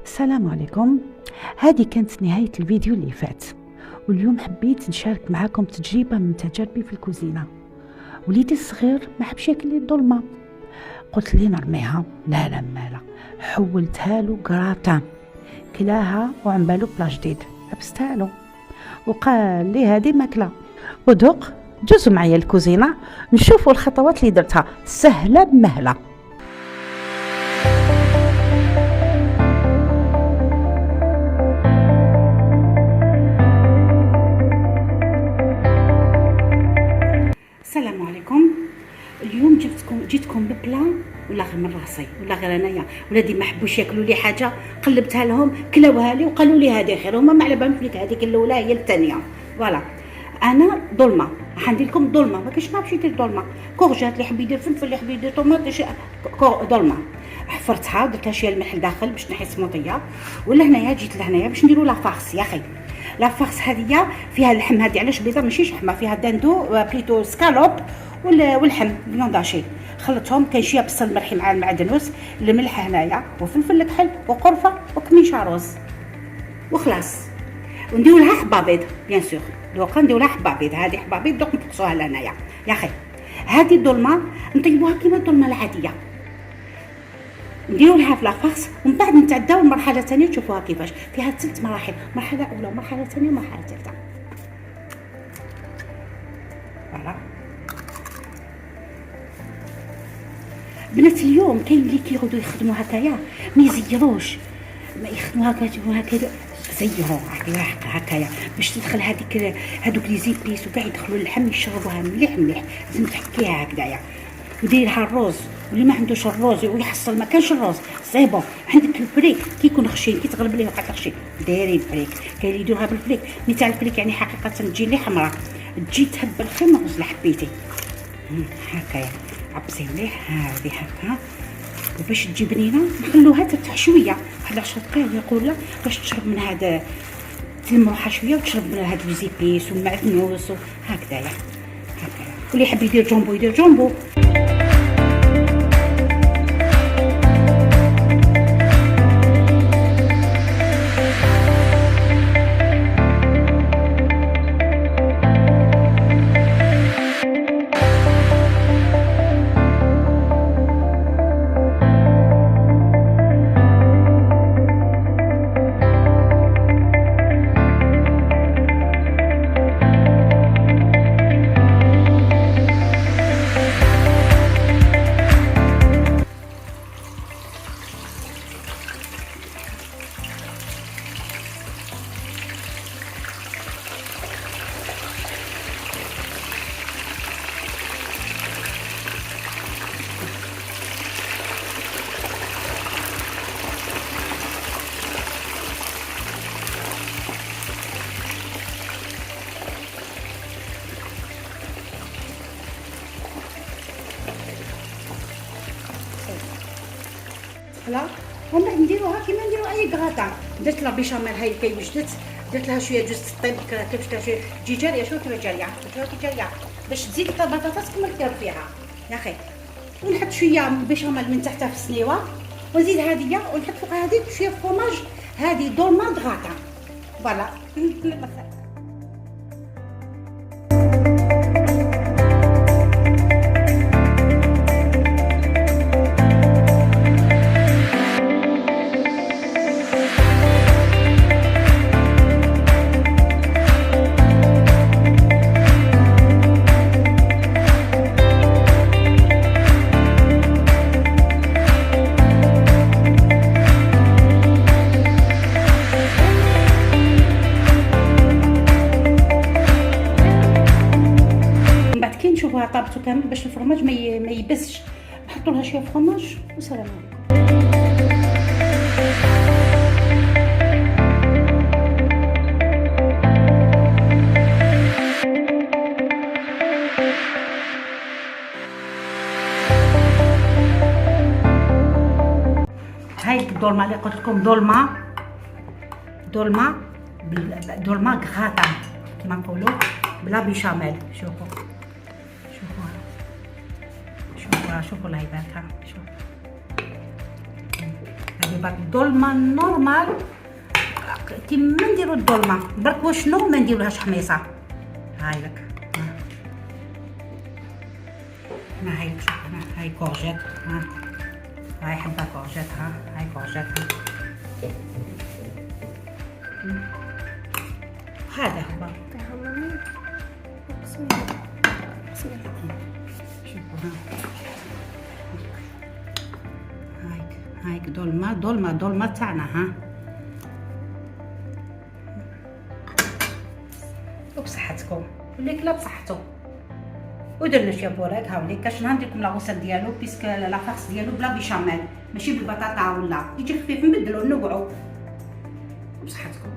السلام عليكم. هذه كانت نهاية الفيديو اللي فات، واليوم حبيت نشارك معكم تجربة من تجاربي في الكوزينة. وليدي الصغير ما حبش ياكل الظلمة، قلت لي نرميها، لا مالا، حولتها له كراتان، كلاها وعم بالو بلا جديد، حبستها له وقال لي هذه ماكله. ودوق جوزوا معايا الكوزينة نشوفوا الخطوات اللي درتها، سهلة بمهلة. السلام عليكم. اليوم جيتكم ببلان ولا غير من راسي ولا غير انايا، ولادي ما حبوش ياكلوا لي حاجه، قلبتها لهم كلاوها لي وقالوا لي هذه خير، هما ما على بالهم فيك هذيك الاولى هي الثانيه. فوالا انا ظلمه راح ندير لكم ظلمه، ما كاينش ما باش يدير ظلمه، كورجات اللي يحب يدير فلفل اللي يحب يدير طوماط ظلمه. حفرتها درت لها شويه الملح الداخل باش تنحي السموطيه، ولا هنايا جيت لهنايا باش نديروا لا فارس. يا اخي لا فارس هذه فيها اللحم، هذه علاش بيضه ماشي شحمه، فيها داندو بليتو سكالوب واللحم فيونداشي، خلطهم. كاين شويه بصل مرحي مع المعدنوس، الملح هنايا وفلفل الكحل وقرفه وكميشه رز وخلاص. ونديروا لها حبه بيض بيان سور، دوكا نديروا لها حبه بيض، هذه حبه بيض دوك نقصوها لهنايا. يا اخي هذه الظلمه نطيبوها كيما الظلمه العاديه، نديروا لها في لافارس، ومن بعد نتعداو المرحله الثانيه تشوفوها كيفاش. فيها 3 مراحل، مرحله اولى ومرحله ثانيه ومرحله ثالثه. فوالا بنات، اليوم كاين اللي كيعودوا يخدموا هكايا ما يزيروش، ما يخدموا هكا زيروا هكايا باش تدخل هذوك لي زيبيس وكاع يدخلوا اللحم يشربوها مليح. لازم تحكيها هكذايا ودير لها الروز، واللي ما عندوش الروز ويحصل ما كانش الروز صيبو عندك الفريك كي يكون خشين، كي تغلب ليه وقعت خشين دايرين الفريك. كاين اللي يديروها بالفريك، نتاع الفريك يعني حقيقه تجي لي حمراء، تجي تهبل خير من الرز اللي حبيتي. هكايا عبسي مليح هذه هكا، وباش تجي بنينه نخلوها ترتاح شويه واحد 10 دقائق يقول لا، باش تشرب من هذا تلم روحها شويه وتشرب من هذا الزيبيس والمعدنوس وهكذايا. واللي يحب يدير جامبو يدير جامبو. لا ومن بعد نديروها كيما نديرو اي كراطان. درت لها بيشاميل هاي كي وجدت، درت لها شويه جوز الطيب كتبت لها شويه تجي جاريه، شوف كيما جاريه جاريه باش تزيد البطاطس كما دير فيها يا اخي. ونحط شويه بيشاميل من تحت في السنيوه، ونزيد هذه ونحط فوقها هذيك شويه فروماج، هذه دولمه غاطا. فوالا نشوفوها طابتو كامل باش الفرماج ما يبسش، نحطوا لها شويه فرماج وسلام عليكم. هاي الدولمه اللي قلت لكم دولمه غاطا كما نقولوا بلا بيشاميل. شوفوا الله يبارك. شوف هذه حبيبات الدولمه نورمال كيما نديرو الدولمه، برك واشنو ما نديرولهاش حميصه. هاي لك هاي شوف هاي كورجيت، هاي حبه كورجيت، هاي كورجيت، هذا هو شوفوا هايك دولمه تاعنا. وبصحتكم واللي كلا بصحته. ودرنا شي بوراك هاوليك كاش ندير لكم لاغوسيت ديالو بيسك لا فاكس ديالو بلا بيشاميل ماشي بالبطاطا ولا يجي خفيف نبدلو نوقعو. وبصحتكم.